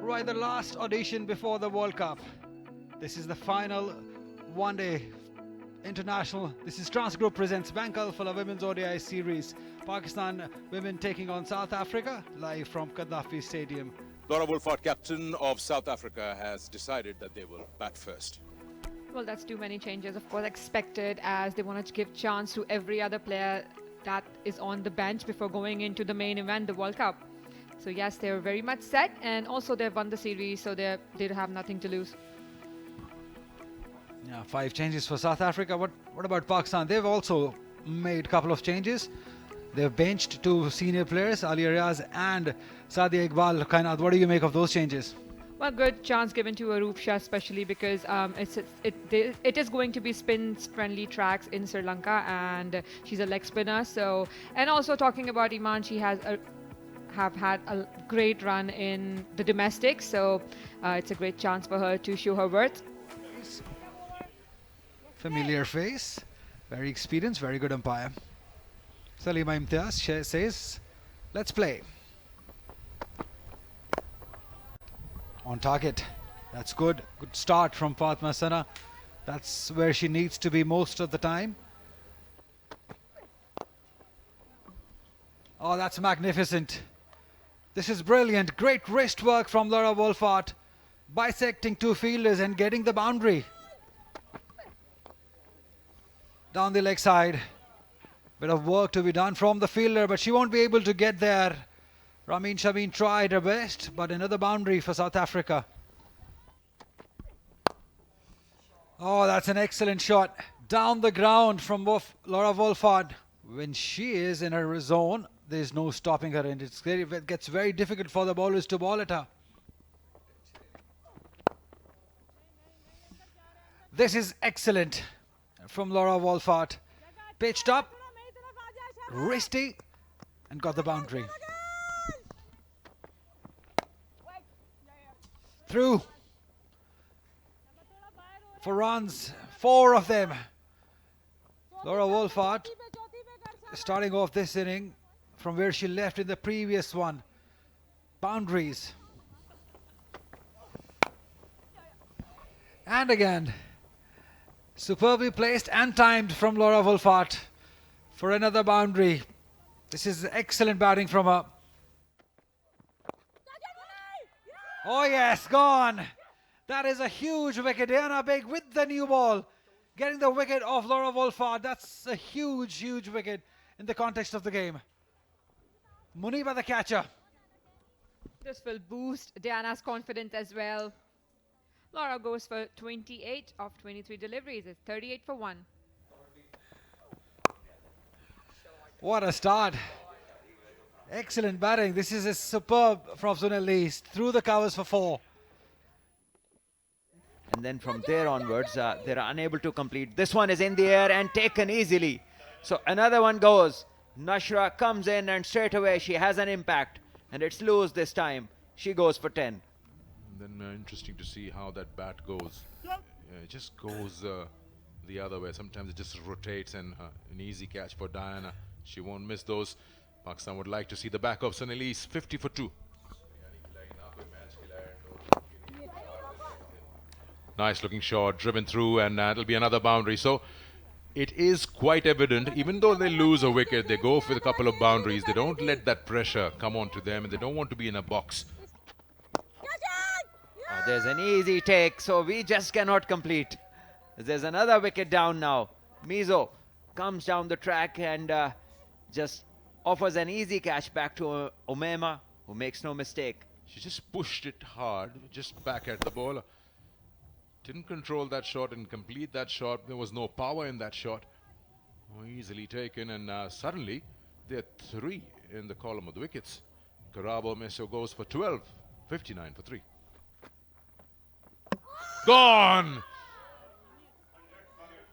Right, the last audition before the World Cup. This is the final one-day international. This is Transgroup presents Bank Alpha Women's ODI series. Pakistan women taking on South Africa live from Gaddafi Stadium. Laura Wolfart, captain of South Africa, has decided that they will bat first. Well, that's too many changes, of course, expected, as they wanted to give chance to every other player that is on the bench before going into the main event, the World Cup. So yes, they're very much set, and also they've won the series, so they have nothing to lose. Yeah, 5 changes for South Africa. What about Pakistan? They've also made a couple of changes. They've benched 2 senior players, Ali Riaz and Sadia Iqbal. Kainat, what do you make of those changes? Well, good chance given to Arup Shah, especially because it is going to be spin-friendly tracks in Sri Lanka, and she's a leg spinner. So, and also talking about Iman, she has have had a great run in the domestic, so it's a great chance for her to show her worth. Familiar face, very experienced, very good umpire. Salima Imtiaz says, let's play. On target. That's good. Good start from Fatma Sana. That's where she needs to be most of the time. Oh, that's magnificent. This is brilliant. Great wrist work from Laura Wolfart, bisecting 2 fielders and getting the boundary. Down the leg side. Bit of work to be done from the fielder, but she won't be able to get there. Ramin Shabin tried her best, but another boundary for South Africa. Oh, that's an excellent shot. Down the ground from Laura Wolfart. When she is in her zone, there's no stopping her, and it gets very difficult for the bowlers to bowl at her. This is excellent from Laura Wolfart. Pitched up, wristy, and got the boundary. Through for runs, 4 of them. Laura Wolfart starting off this inning from where she left in the previous one. Boundaries. And again, superbly placed and timed from Laura Wolfart for another boundary. This is excellent batting from her. Oh yes, gone. That is a huge wicket. Diana Beg with the new ball, getting the wicket of Laura Wolfart. That's a huge, huge wicket in the context of the game. Muniba the catcher. This will boost Diana's confidence as well. Laura goes for 28 of 23 deliveries. It's 38 for 1. What a start. Excellent batting. This is a superb from Sunil East. Through the covers for 4. And then from there onwards, they're unable to complete. This one is in the air and taken easily. So another one goes. Nashra comes in and straight away she has an impact. And it's loose this time. She goes for 10. And then interesting to see how that bat goes. It just goes the other way. Sometimes it just rotates, and an easy catch for Diana. She won't miss those. Pakistan would like to see the back of Sunil East, 50 for 2. Nice looking shot, driven through, and it'll be another boundary. So it is quite evident, even though they lose a wicket, they go for a couple of boundaries. They don't let that pressure come on to them, and they don't want to be in a box. There's an easy take, so we just cannot complete. There's another wicket down now. Mizo comes down the track and just offers an easy catch back to Omema, who makes no mistake. She just pushed it hard, just back at the bowler. Didn't control that shot and complete that shot. There was no power in that shot. Easily taken, and suddenly there are 3 in the column of the wickets. Karabo Meso goes for 12, 59 for 3. Gone!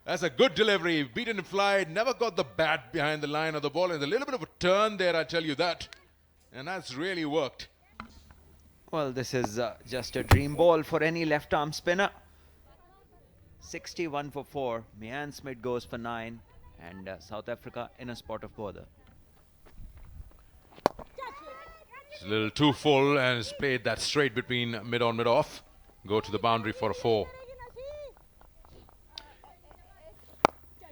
That's a good delivery. Beaten in flight, never got the bat behind the line of the ball. And a little bit of a turn there, I tell you that. And that's really worked. Well, this is just a dream ball for any left-arm spinner. 61 for 4. Mian Smith goes for 9. And South Africa in a spot of bother. It's a little too full and has played that straight between mid-on, mid-off. Go to the boundary for a 4.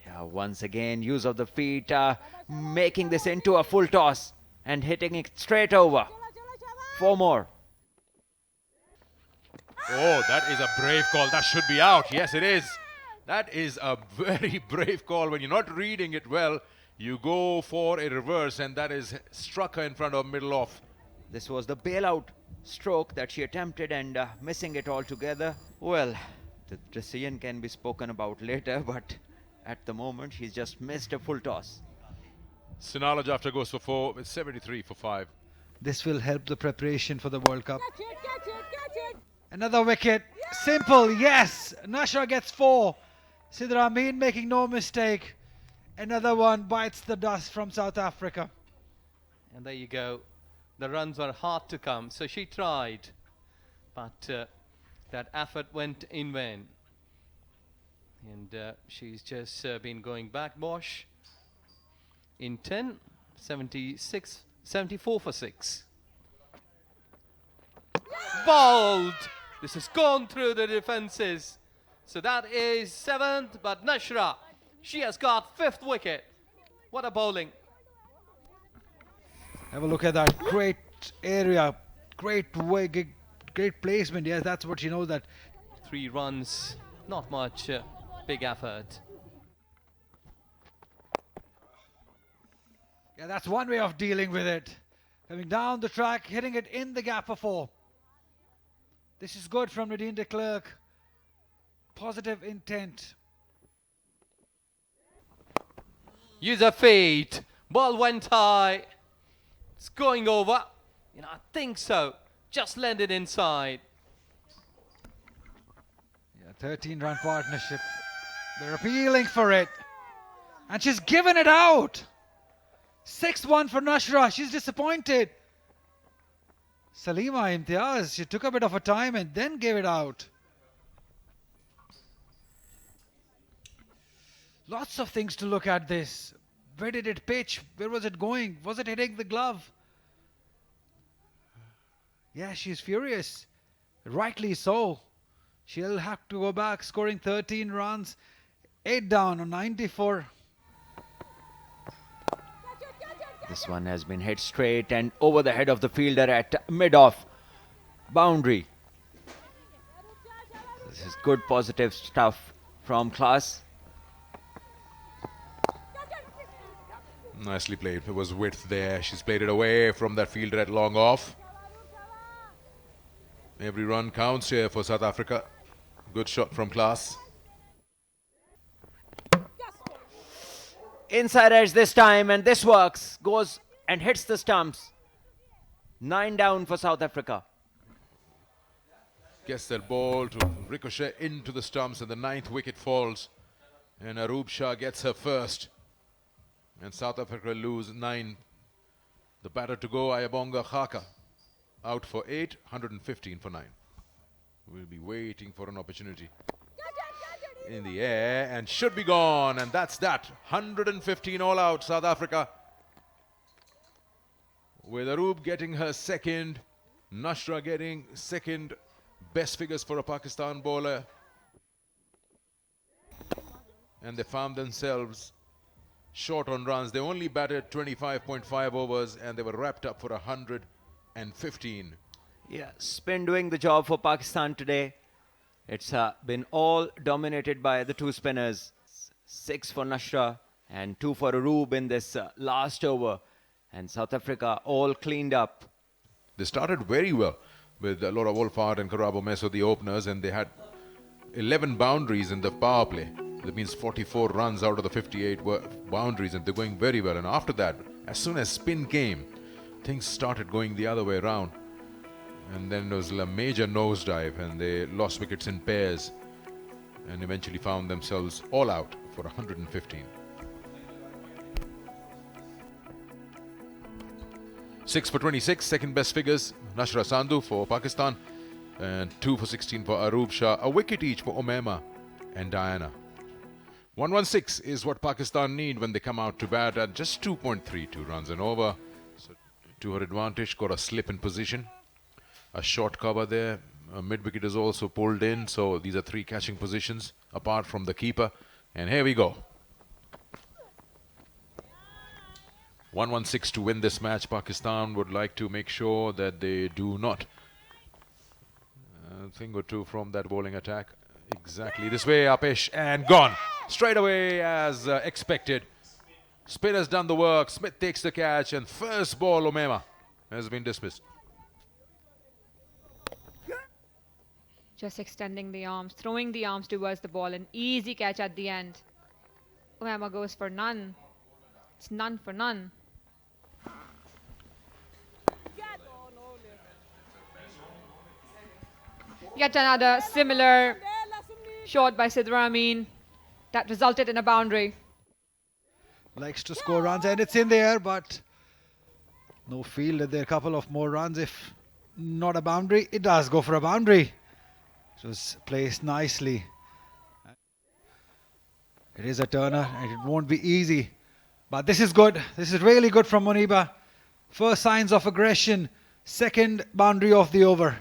Yeah, once again, use of the feet, making this into a full toss and hitting it straight over. 4 more. Oh, that is a brave call. That should be out. Yes, it is. That is a very brave call. When you're not reading it well, you go for a reverse, and that is struck her in front of middle off. This was the bailout stroke that she attempted and missing it altogether. Well, the decision can be spoken about later, but at the moment she's just missed a full toss. Sinala Jafta goes for 4 with 73 for 5. This will help the preparation for the World Cup. Another wicket. Simple, yes. Nashra gets 4. Sidra Amin making no mistake. Another one bites the dust from South Africa. And there you go. The runs were hard to come, so she tried. But that effort went in vain. And she's just been going back, Bosch. In 10, 76, 74 for 6. Bowled! This has gone through the defences. So that is 7th, but Nashra, she has got 5th wicket. What a bowling. Have a look at that. Great area. Great way, great placement. Yes, that's what she knows that. 3 runs, not much big effort. Yeah, that's one way of dealing with it. Coming down the track, hitting it in the gap for 4. This is good from Nadine de Klerk. Positive intent. Use a feet. Ball went high. It's going over. I think so. Just landed inside. Yeah, 13-run partnership. They're appealing for it. And she's given it out. 6-1 for Nashra. She's disappointed. Salima Imtiaz, she took a bit of a time and then gave it out. Lots of things to look at this. Where did it pitch? Where was it going? Was it hitting the glove? Yeah, she's furious. Rightly so. She'll have to go back, scoring 13 runs. 8 down on 94. This one has been hit straight and over the head of the fielder at mid-off boundary. This is good positive stuff from Class. Nicely played. It was width there. She's played it away from that fielder at long off. Every run counts here for South Africa. Good shot from Class. Inside edge this time, and this works. Goes and hits the stumps. 9 down for South Africa. Gets that ball to ricochet into the stumps, and the 9th wicket falls. And Aroop Shah gets her first. And South Africa lose 9. The batter to go, Ayabonga Khaka, out for 8, 115 for 9. We'll be waiting for an opportunity. In the air and should be gone, and that's that. 115 all out, South Africa. With Aroop getting her second, Nashra getting second. Best figures for a Pakistan bowler. And they found themselves short on runs. They only batted 25.5 overs and they were wrapped up for 115. Yeah, spin doing the job for Pakistan today. It's been all dominated by the 2 spinners. 6 for Nashra and 2 for Aroop in this last over. And South Africa all cleaned up. They started very well with Laura Wolfhard and Karabo Meso, the openers, and they had 11 boundaries in the power play. That means 44 runs out of the 58 boundaries, and they're going very well. And after that, as soon as spin came, things started going the other way around. And then there was a major nosedive, and they lost wickets in pairs and eventually found themselves all out for 115. 6 for 26, second best figures. Nashra Sandhu for Pakistan, and 2 for 16 for Aroop Shah. A wicket each for Omema and Diana. 116 is what Pakistan need when they come out to bat at just 2.32 runs and over. So to her advantage, got a slip in position. A short cover there. A mid-wicket is also pulled in. So these are 3 catching positions apart from the keeper. And here we go. 116 to win this match. Pakistan would like to make sure that they do not. A thing or two from that bowling attack. Exactly this way, Apesh, and gone. Straight away as expected. Spinner's done the work. Smith takes the catch, and first ball, Umema, has been dismissed. Just extending the arms, throwing the arms towards the ball. An easy catch at the end. Umema goes for none. It's none for none. Yet another similar shot by Sidra Amin that resulted in a boundary. Likes to score runs, and it's in there, but no field. There are a couple of more runs. If not a boundary, it does go for a boundary. It was placed nicely. It is a turner, and it won't be easy. But this is good. This is really good from Muniba. First signs of aggression. Second boundary of the over.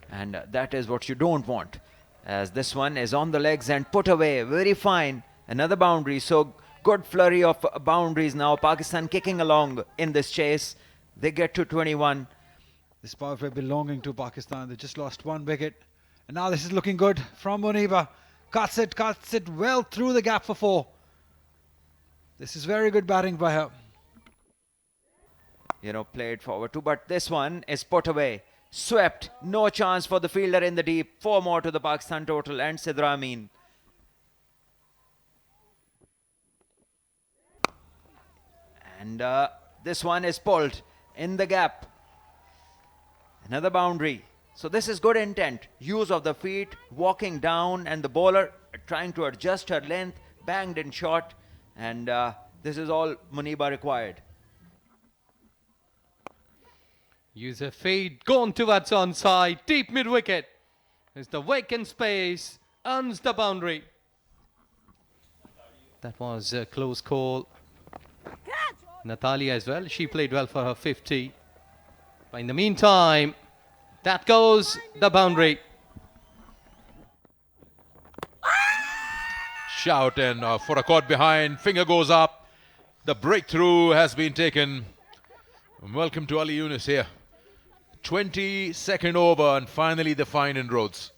And that is what you don't want, as this one is on the legs and put away. Very fine. Another boundary. So good flurry of boundaries now. Pakistan kicking along in this chase. They get to 21. This power play belonging to Pakistan. They just lost 1 wicket. And now this is looking good from Muniba. Cuts it well through the gap for 4. This is very good batting by her. You know, played forward too, but this one is put away. Swept. No chance for the fielder in the deep. 4 more to the Pakistan total, and Sidra Amin. And this one is pulled in the gap. Another boundary. So this is good intent. Use of the feet, walking down, and the bowler trying to adjust her length, banged in shot, and this is all Muniba required. Use a fade, gone towards onside, deep mid-wicket. As the vacant space earns the boundary. That was a close call. Natalia as well, she played well for her 50. But in the meantime, that goes the boundary. Shout, and for a caught behind, finger goes up. The breakthrough has been taken. Welcome to Ali Yunus here. 22nd over, and finally the fine in Rhodes.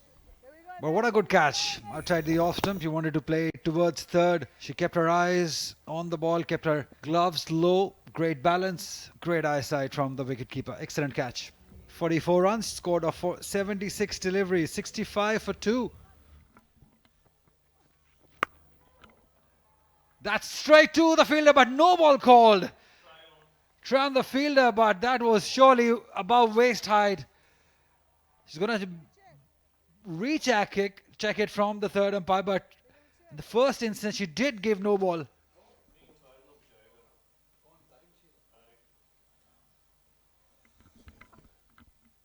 But what a good catch. Outside the off stump, she wanted to play towards third. She kept her eyes on the ball, kept her gloves low. Great balance, great eyesight from the wicketkeeper. Excellent catch. 44 runs, scored off for 76 deliveries, 65 for 2. That's straight to the fielder, but no ball called. Try on the fielder, but that was surely above waist height. She's going to recheck it from the third umpire, but in the first instance she did give no ball.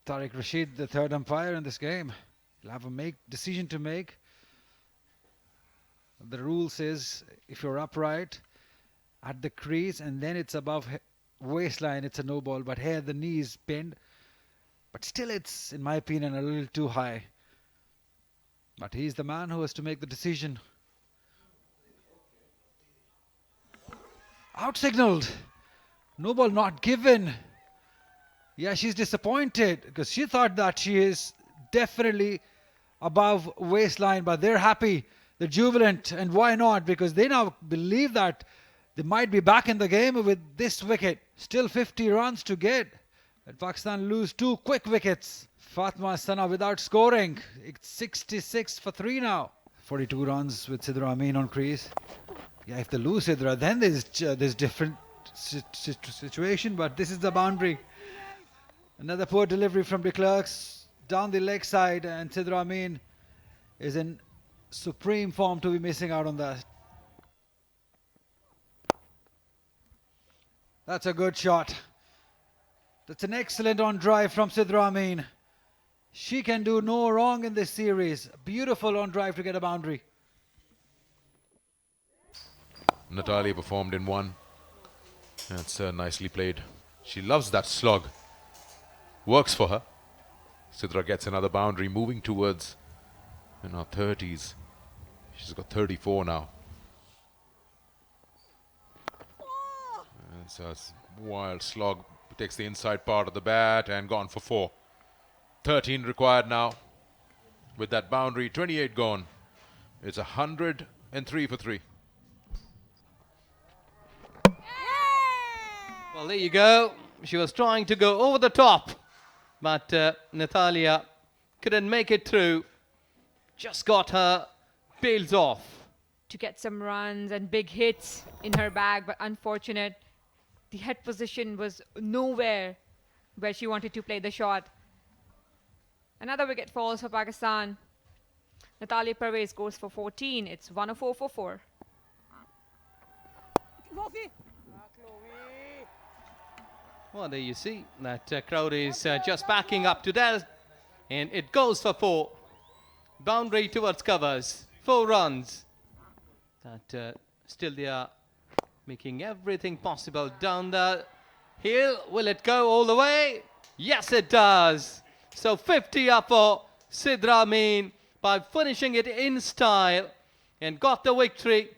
Tariq Rashid, the third umpire in this game, will have a decision to make. The rule says if you're upright at the crease and then it's above waistline, it's a no ball, but here the knee is bent. But still it's, in my opinion, a little too high. But he's the man who has to make the decision. Out signaled. No ball not given. Yeah, she's disappointed because she thought that she is definitely above waistline, but they're happy. They're jubilant, and why not? Because they now believe that they might be back in the game with this wicket. Still 50 runs to get. And Pakistan lose 2 quick wickets. Fatma Sana without scoring. It's 66 for 3 now. 42 runs with Sidra Amin on crease. Yeah, if they lose Sidra, then there's different situation, but this is the boundary. Another poor delivery from de Klerk's down the leg side, and Sidra Amin is in supreme form to be missing out on that. That's a good shot. That's an excellent on drive from Sidra Amin. She can do no wrong in this series. Beautiful on drive to get a boundary. Natalia performed in one. That's nicely played. She loves that slog. Works for her. Sidra gets another boundary, moving towards in her 30s. She's got 34 now. It's a wild slog. Takes the inside part of the bat and gone for 4. 13 required now. With that boundary, 28 gone. It's 103 for 3. Well, there you go. She was trying to go over the top, but Natalia couldn't make it through. Just got her bails off. To get some runs and big hits in her bag, but unfortunate. The head position was nowhere where she wanted to play the shot. Another wicket falls for Pakistan. Natalia Pervez goes for 14. It's 104 for 4. Well, there you see that crowd is just backing up to that, and it goes for 4. Boundary towards covers. 4 runs. That still they are making everything possible down the hill. Will it go all the way? Yes, it does. So 50 up for Sidra Amin by finishing it in style and got the victory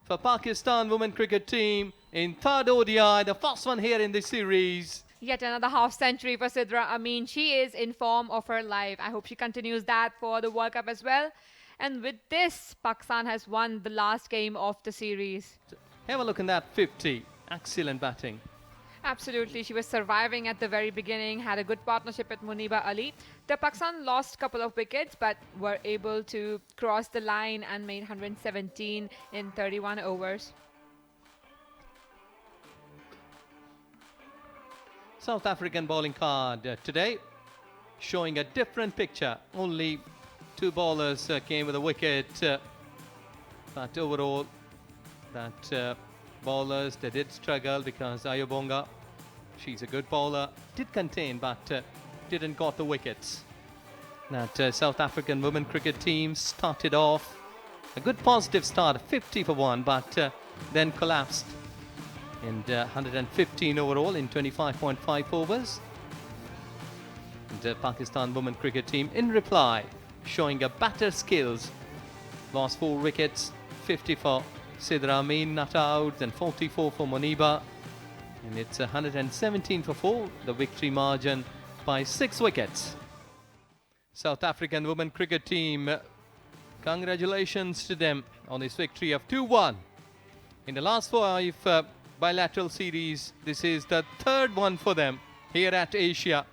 for Pakistan women cricket team in 3rd ODI, the first one here in the series. Yet another half century for Sidra Amin. She is in form of her life. I hope she continues that for the World Cup as well. And with this, Pakistan has won the last game of the series. Have a look at that 50. Excellent batting. Absolutely, she was surviving at the very beginning, had a good partnership with Muniba Ali. The Pakistan lost a couple of wickets but were able to cross the line and made 117 in 31 overs. South African bowling card today showing a different picture. Only 2 bowlers came with a wicket, but overall that bowlers, they did struggle because Ayobonga, she's a good bowler, did contain but didn't got the wickets. That South African women cricket team started off a good positive start, 50 for 1, but then collapsed. And 115 overall in 25.5 overs. And the Pakistan women cricket team in reply showing a better skills. Lost 4 wickets, 50 for Sidra Amin, not out, and 44 for Muniba. And it's 117 for 4, the victory margin by 6 wickets. South African women cricket team, congratulations to them on this victory of 2-1. In the last 5 bilateral series, this is the 3rd one for them here at Asia.